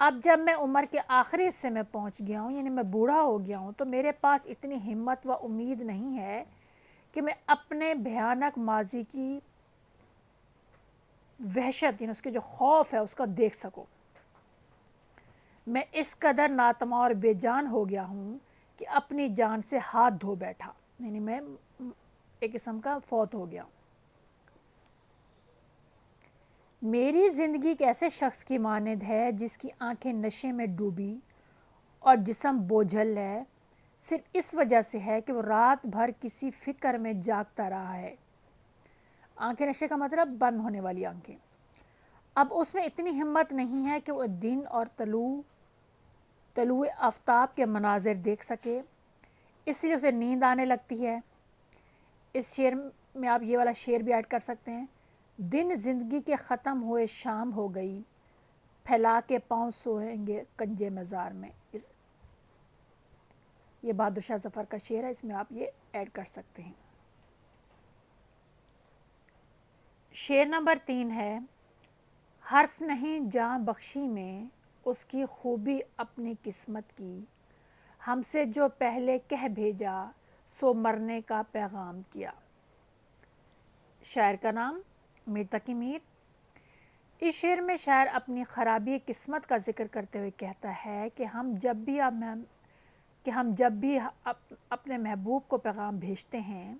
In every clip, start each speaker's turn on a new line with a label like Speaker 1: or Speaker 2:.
Speaker 1: اب جب میں عمر کے آخری حصے میں پہنچ گیا ہوں، یعنی میں بوڑھا ہو گیا ہوں، تو میرے پاس اتنی ہمت و امید نہیں ہے کہ میں اپنے بھیانک ماضی کی وحشت، یعنی اس کے جو خوف ہے اس کا دیکھ سکوں۔ میں اس قدر ناتما اور بے جان ہو گیا ہوں کہ اپنی جان سے ہاتھ دھو بیٹھا، یعنی میں ایک قسم کا فوت ہو گیا۔ میری زندگی ایک ایسے شخص کی مانند ہے جس کی آنکھیں نشے میں ڈوبی اور جسم بوجھل ہے، صرف اس وجہ سے ہے کہ وہ رات بھر کسی فکر میں جاگتا رہا ہے۔ آنکھیں نشے کا مطلب بند ہونے والی آنکھیں۔ اب اس میں اتنی ہمت نہیں ہے کہ وہ دن اور طلوع آفتاب کے مناظر دیکھ سکے، اس لیے اسے نیند آنے لگتی ہے۔ اس شعر میں آپ یہ والا شعر بھی ایڈ کر سکتے ہیں: دن زندگی کے ختم ہوئے شام ہو گئی، پھیلا کے پاؤں سوئیں گے کنجے مزار میں۔ یہ بہادر شاہ ظفر کا شعر ہے، اس میں آپ یہ ایڈ کر سکتے ہیں۔ شعر نمبر 3 ہے: حرف نہیں جاں بخشی میں اس کی خوبی اپنی قسمت کی، ہم سے جو پہلے کہہ بھیجا سو مرنے کا پیغام کیا۔ شاعر کا نام میر تقی میر۔ اس شعر میں شاعر اپنی خرابی قسمت کا ذکر کرتے ہوئے کہتا ہے کہ ہم جب بھی اپنے محبوب کو پیغام بھیجتے ہیں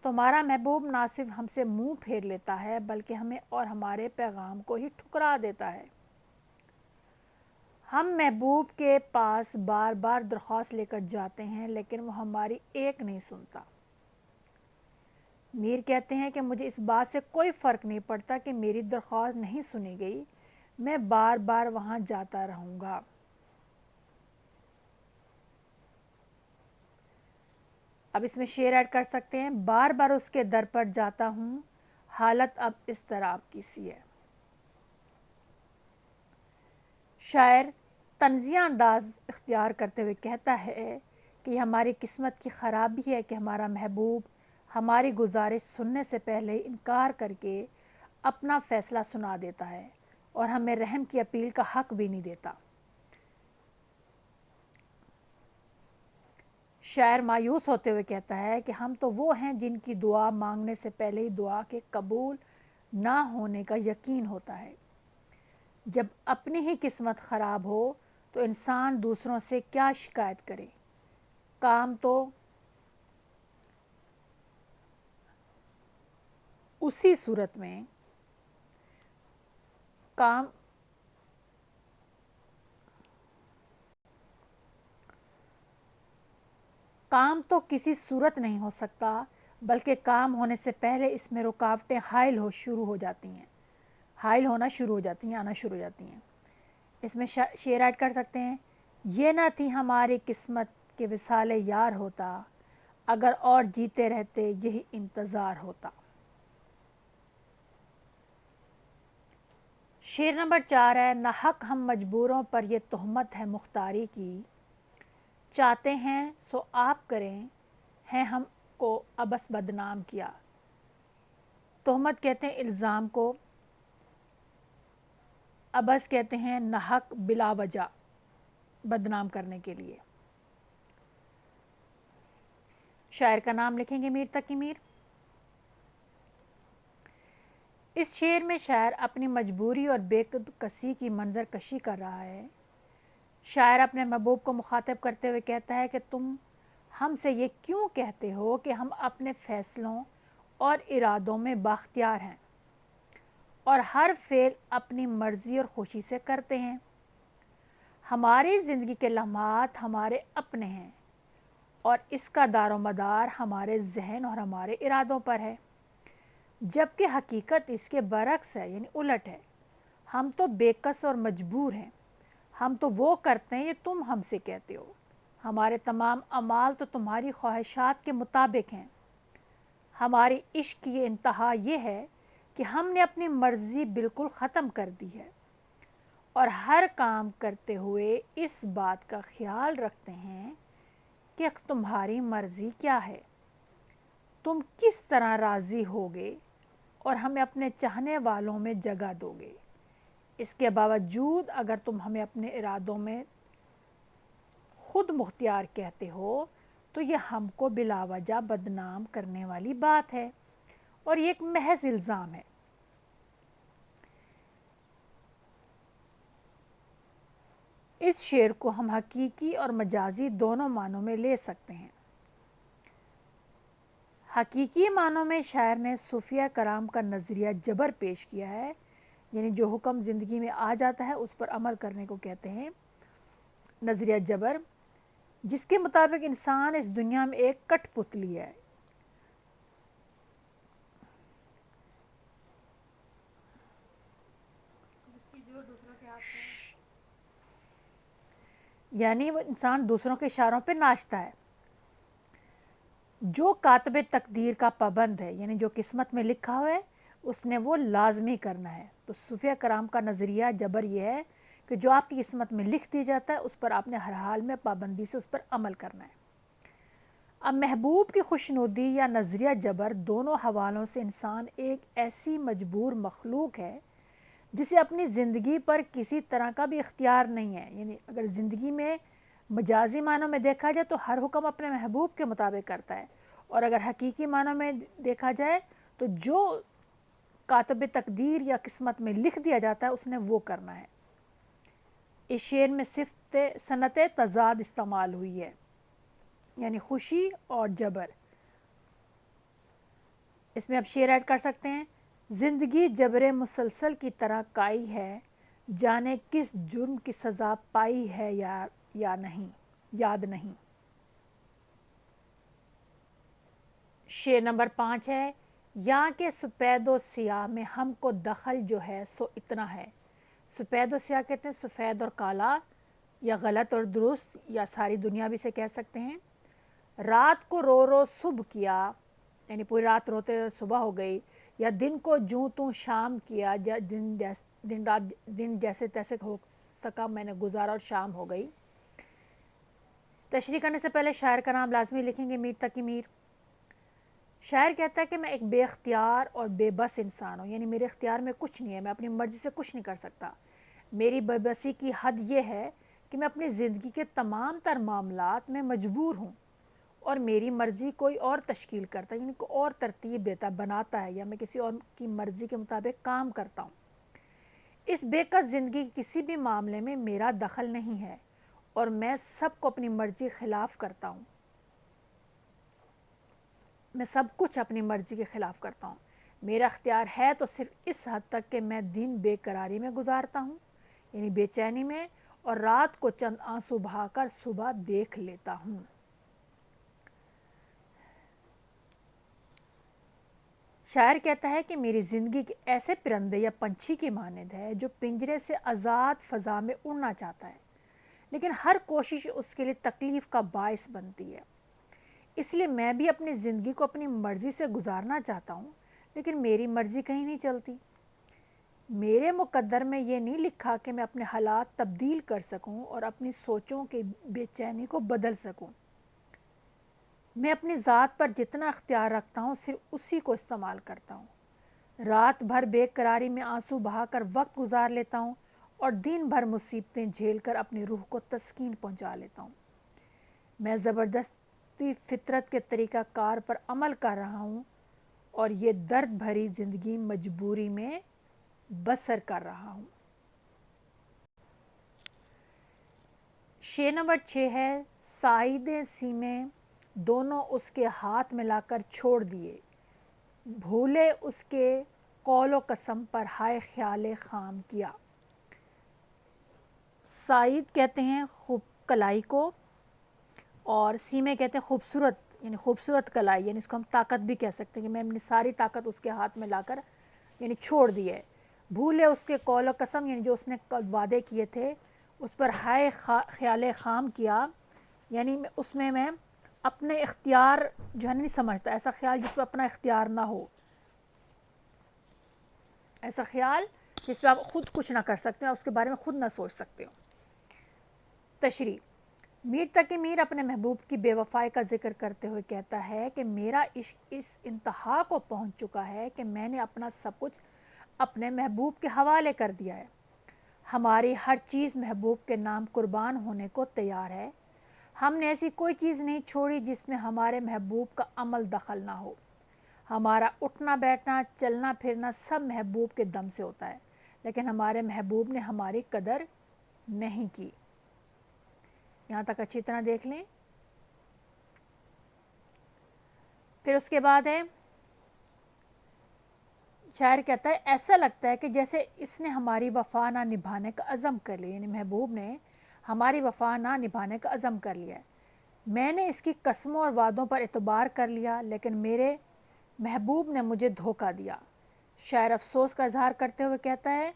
Speaker 1: تو ہمارا محبوب نہ صرف ہم سے منہ پھیر لیتا ہے بلکہ ہمیں اور ہمارے پیغام کو ہی ٹھکرا دیتا ہے۔ ہم محبوب کے پاس بار بار درخواست لے کر جاتے ہیں لیکن وہ ہماری ایک نہیں سنتا۔ میر کہتے ہیں کہ مجھے اس بات سے کوئی فرق نہیں پڑتا کہ میری درخواست نہیں سنی گئی، میں بار بار وہاں جاتا رہوں گا۔ اب اس میں شعر ایڈ کر سکتے ہیں: بار بار اس کے در پر جاتا ہوں، حالت اب اضطراب کی سی ہے۔ شاعر طنزیہ انداز اختیار کرتے ہوئے کہتا ہے کہ یہ ہماری قسمت کی خرابی ہے کہ ہمارا محبوب ہماری گزارش سننے سے پہلے انکار کر کے اپنا فیصلہ سنا دیتا ہے اور ہمیں رحم کی اپیل کا حق بھی نہیں دیتا۔ شاعر مایوس ہوتے ہوئے کہتا ہے کہ ہم تو وہ ہیں جن کی دعا مانگنے سے پہلے ہی دعا کے قبول نہ ہونے کا یقین ہوتا ہے۔ جب اپنی ہی قسمت خراب ہو تو انسان دوسروں سے کیا شکایت کرے؟ کام تو اسی صورت میں کام تو کسی صورت نہیں ہو سکتا بلکہ کام ہونے سے پہلے اس میں رکاوٹیں حائل آنا شروع ہو جاتی ہیں، آنا شروع ہو جاتی ہیں۔ اس میں شعر ایڈ کر سکتے ہیں: یہ نہ تھی ہماری قسمت کہ وصال یار ہوتا، اگر اور جیتے رہتے یہی انتظار ہوتا۔ شعر نمبر 4 ہے: ناحق ہم مجبوروں پر یہ تہمت ہے مختاری کی، چاہتے ہیں سو آپ کریں ہیں ہم کو ابس بدنام کیا۔ تہمت کہتے ہیں الزام کو، ابس کہتے ہیں ناحق بلا وجہ بدنام کرنے کے لیے۔ شاعر کا نام لکھیں گے میر تقی میر۔ اس شعر میں شاعر اپنی مجبوری اور بے کسی کی منظر کشی کر رہا ہے۔ شاعر اپنے محبوب کو مخاطب کرتے ہوئے کہتا ہے کہ تم ہم سے یہ کیوں کہتے ہو کہ ہم اپنے فیصلوں اور ارادوں میں بااختیار ہیں اور ہر فعل اپنی مرضی اور خوشی سے کرتے ہیں۔ ہماری زندگی کے لمحات ہمارے اپنے ہیں اور اس کا دار و مدار ہمارے ذہن اور ہمارے ارادوں پر ہے، جبکہ حقیقت اس کے برعکس ہے، یعنی الٹ ہے۔ ہم تو بے کس اور مجبور ہیں، ہم تو وہ کرتے ہیں یہ تم ہم سے کہتے ہو، ہمارے تمام اعمال تو تمہاری خواہشات کے مطابق ہیں۔ ہماری عشق کی انتہا یہ ہے کہ ہم نے اپنی مرضی بالکل ختم کر دی ہے اور ہر کام کرتے ہوئے اس بات کا خیال رکھتے ہیں کہ تمہاری مرضی کیا ہے، تم کس طرح راضی ہوگے اور ہمیں اپنے چاہنے والوں میں جگہ دو گے۔ اس کے باوجود اگر تم ہمیں اپنے ارادوں میں خود مختار کہتے ہو تو یہ ہم کو بلا وجہ بدنام کرنے والی بات ہے اور یہ ایک محض الزام ہے۔ اس شعر کو ہم حقیقی اور مجازی دونوں معنوں میں لے سکتے ہیں۔ حقیقی معنوں میں شاعر نے صوفیہ کرام کا نظریہ جبر پیش کیا ہے، یعنی جو حکم زندگی میں آ جاتا ہے اس پر عمل کرنے کو کہتے ہیں نظریہ جبر، جس کے مطابق انسان اس دنیا میں ایک کٹ پتلی ہے۔ یعنی وہ انسان دوسروں کے اشاروں پہ ناچتا ہے۔ جو کاتب تقدیر کا پابند ہے، یعنی جو قسمت میں لکھا ہوا ہے اس نے وہ لازمی کرنا ہے۔ تو صوفیہ کرام کا نظریہ جبر یہ ہے کہ جو آپ کی قسمت میں لکھ دیا جاتا ہے اس پر آپ نے ہر حال میں پابندی سے اس پر عمل کرنا ہے۔ اب محبوب کی خوشنودی یا نظریہ جبر دونوں حوالوں سے انسان ایک ایسی مجبور مخلوق ہے جسے اپنی زندگی پر کسی طرح کا بھی اختیار نہیں ہے۔ یعنی اگر زندگی میں مجازی معنوں میں دیکھا جائے تو ہر حکم اپنے محبوب کے مطابق کرتا ہے، اور اگر حقیقی معنوں میں دیکھا جائے تو جو کاتب تقدیر یا قسمت میں لکھ دیا جاتا ہے اس نے وہ کرنا ہے۔ اس شعر میں صفت صنعت تضاد استعمال ہوئی ہے، یعنی خوشی اور جبر۔ اس میں اب شعر ایڈ کر سکتے ہیں۔ زندگی جبر مسلسل کی طرح کائی ہے، جانے کس جرم کی سزا پائی ہے یا نہیں، یاد نہیں۔ شعر نمبر 5 ہے، یا کہ سپید و سیاہ میں ہم کو دخل جو ہے سو اتنا ہے۔ سپید و سیاہ کہتے ہیں سفید اور کالا، یا غلط اور درست، یا ساری دنیا بھی سے کہہ سکتے ہیں۔ رات کو رو رو صبح کیا، یعنی پوری رات روتے صبح ہو گئی، یا دن کو جوں توں شام کیا، یا دن جیسے تیسے ہو سکا میں نے گزارا اور شام ہو گئی۔ تشریح کرنے سے پہلے شاعر کا نام لازمی لکھیں گے، میر تقی میر۔ شاعر کہتا ہے کہ میں ایک بے اختیار اور بے بس انسان ہوں، یعنی میرے اختیار میں کچھ نہیں ہے، میں اپنی مرضی سے کچھ نہیں کر سکتا۔ میری بے بسی کی حد یہ ہے کہ میں اپنی زندگی کے تمام تر معاملات میں مجبور ہوں اور میری مرضی کوئی اور تشکیل کرتا ہے، یعنی کوئی اور ترتیب دیتا بناتا ہے، یا میں کسی اور کی مرضی کے مطابق کام کرتا ہوں۔ اس بے کس زندگی کے کسی بھی معاملے میں میرا دخل نہیں ہے اور میں سب کو اپنی مرضی خلاف کرتا ہوں۔ میں سب کچھ اپنی مرضی کے خلاف کرتا ہوں۔ میرا اختیار ہے تو صرف اس حد تک کہ میں دن بے قراری میں گزارتا ہوں، یعنی بے چینی میں، اور رات کو چند آنسو بہا کر صبح دیکھ لیتا ہوں۔ شاعر کہتا ہے کہ میری زندگی کے ایسے پرندے یا پنچھی کی مانند ہے جو پنجرے سے آزاد فضا میں اڑنا چاہتا ہے، لیکن ہر کوشش اس کے لیے تکلیف کا باعث بنتی ہے۔ اس لیے میں بھی اپنی زندگی کو اپنی مرضی سے گزارنا چاہتا ہوں، لیکن میری مرضی کہیں نہیں چلتی۔ میرے مقدر میں یہ نہیں لکھا کہ میں اپنے حالات تبدیل کر سکوں اور اپنی سوچوں کی بے چینی کو بدل سکوں۔ میں اپنی ذات پر جتنا اختیار رکھتا ہوں صرف اسی کو استعمال کرتا ہوں۔ رات بھر بے قراری میں آنسو بہا کر وقت گزار لیتا ہوں اور دن بھر مصیبتیں جھیل کر اپنی روح کو تسکین پہنچا لیتا ہوں۔ میں زبردستی فطرت کے طریقہ کار پر عمل کر رہا ہوں اور یہ درد بھری زندگی مجبوری میں بسر کر رہا ہوں۔ شعر نمبر 6 ہے، سائید سیمیں دونوں اس کے ہاتھ میں لا کر چھوڑ دیے، بھولے اس کے قول و قسم پر ہائے خیال خام کیا۔ سائید کہتے ہیں خوب کلائی کو، اور سیمیں کہتے ہیں خوبصورت، یعنی خوبصورت کلائی، یعنی اس کو ہم طاقت بھی کہہ سکتے ہیں کہ میں اپنی ساری طاقت اس کے ہاتھ میں لا کر یعنی چھوڑ دی ہے۔ بھولے اس کے قول و قسم، یعنی جو اس نے وعدے کیے تھے اس پر ہائے خیال خام کیا، یعنی اس میں اپنے اختیار جو ہے نہیں سمجھتا، ایسا خیال جس پہ اپنا اختیار نہ ہو، ایسا خیال جس پہ آپ خود کچھ نہ کر سکتے ہیں، اس کے بارے میں خود نہ سوچ سکتے ہو۔ تشریح: میر تقی میر اپنے محبوب کی بے وفائی کا ذکر کرتے ہوئے کہتا ہے کہ میرا عشق اس انتہا کو پہنچ چکا ہے کہ میں نے اپنا سب کچھ اپنے محبوب کے حوالے کر دیا ہے۔ ہماری ہر چیز محبوب کے نام قربان ہونے کو تیار ہے۔ ہم نے ایسی کوئی چیز نہیں چھوڑی جس میں ہمارے محبوب کا عمل دخل نہ ہو۔ ہمارا اٹھنا بیٹھنا چلنا پھرنا سب محبوب کے دم سے ہوتا ہے، لیکن ہمارے محبوب نے ہماری قدر نہیں کی۔ یہاں تک اچھی طرح دیکھ لیں۔ پھر اس کے بعد ہے، شاعر کہتا ہے ایسا لگتا ہے کہ جیسے اس نے ہماری وفا نہ نبھانے کا عزم کر لیا، یعنی محبوب نے ہماری وفا نہ نبھانے کا عزم کر لیا ہے۔ میں نے اس کی قسموں اور وعدوں پر اعتبار کر لیا، لیکن میرے محبوب نے مجھے دھوکہ دیا۔ شاعر افسوس کا اظہار کرتے ہوئے کہتا ہے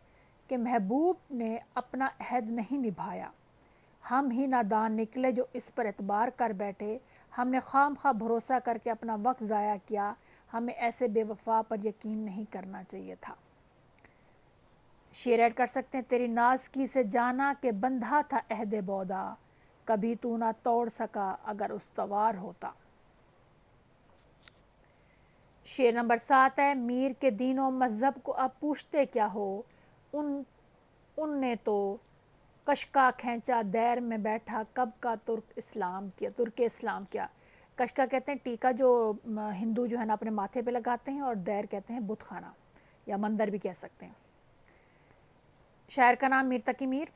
Speaker 1: کہ محبوب نے اپنا عہد نہیں نبھایا۔ ہم ہی نادان نکلے جو اس پر اعتبار کر بیٹھے۔ ہم نے خام خواہ بھروسہ کر کے اپنا وقت ضائع کیا۔ ہمیں ایسے بے وفا پر یقین نہیں کرنا چاہیے تھا۔ شعر ایڈ کر سکتے ہیں، تیری نازکی سے جانا کہ بندھا تھا عہد بودا، کبھی تو نہ توڑ سکا اگر استوار ہوتا۔ شعر نمبر 7 ہے، میر کے دین و مذہب کو اب پوچھتے کیا ہو، ان نے تو کشکا کھینچا دیر میں بیٹھا کب کا ترک اسلام کیا۔ کشکا کہتے ہیں ٹیکا جو ہندو جو ہے نا اپنے ماتھے پہ لگاتے ہیں، اور دیر کہتے ہیں بت خانہ یا مندر بھی کہہ سکتے ہیں۔ شاعر کا نام میر تقی میر۔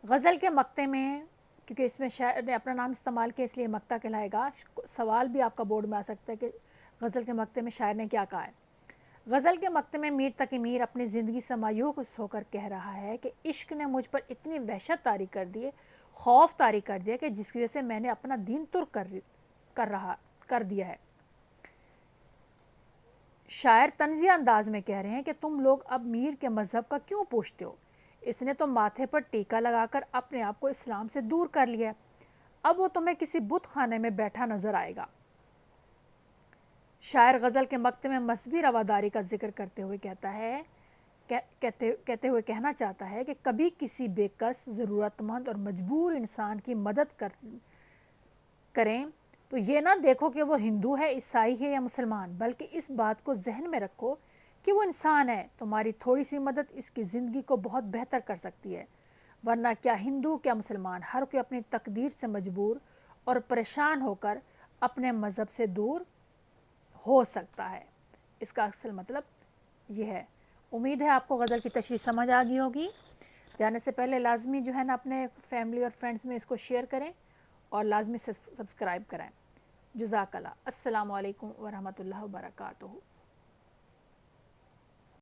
Speaker 1: غزل کے مقطع میں، کیونکہ اس میں شاعر نے اپنا نام استعمال کیا اس لیے مقطع کہلائے گا، سوال بھی آپ کا بورڈ میں آ سکتا ہے کہ غزل کے مقطع میں شاعر نے کیا کہا ہے۔ غزل کے مقطع میں میر تقی میر اپنی زندگی سے مایوس ہو کر کہہ رہا ہے کہ عشق نے مجھ پر اتنی وحشت طاری کر دی، خوف طاری کر دیا کہ جس کی وجہ سے میں نے اپنا دین ترک کر دیا ہے۔ شاعر طنزیہ انداز میں کہہ رہے ہیں کہ تم لوگ اب میر کے مذہب کا کیوں پوچھتے ہو؟ اس نے تو ماتھے پر ٹیکا لگا کر اپنے آپ کو اسلام سے دور کر لیا، اب وہ تمہیں کسی بت خانے میں بیٹھا نظر آئے گا۔ شاعر غزل کے مقطع میں مذہبی رواداری کا ذکر کرتے ہوئے کہنا چاہتا ہے کہ کبھی کسی بے کس، ضرورت مند اور مجبور انسان کی مدد کریں تو یہ نہ دیکھو کہ وہ ہندو ہے، عیسائی ہے یا مسلمان، بلکہ اس بات کو ذہن میں رکھو کہ وہ انسان ہے۔ تمہاری تھوڑی سی مدد اس کی زندگی کو بہت بہتر کر سکتی ہے، ورنہ کیا ہندو کیا مسلمان، ہر کوئی اپنی تقدیر سے مجبور اور پریشان ہو کر اپنے مذہب سے دور ہو سکتا ہے۔ اس کا اصل مطلب یہ ہے۔ امید ہے آپ کو غزل کی تشریح سمجھ آ گئی ہوگی۔ جانے سے پہلے لازمی جو ہے نا اپنے فیملی اور فرینڈز میں اس کو شیئر کریں اور لازمی سبسکرائب کرائیں۔ جزاک اللہ۔ السلام علیکم ورحمۃ اللہ وبرکاتہ۔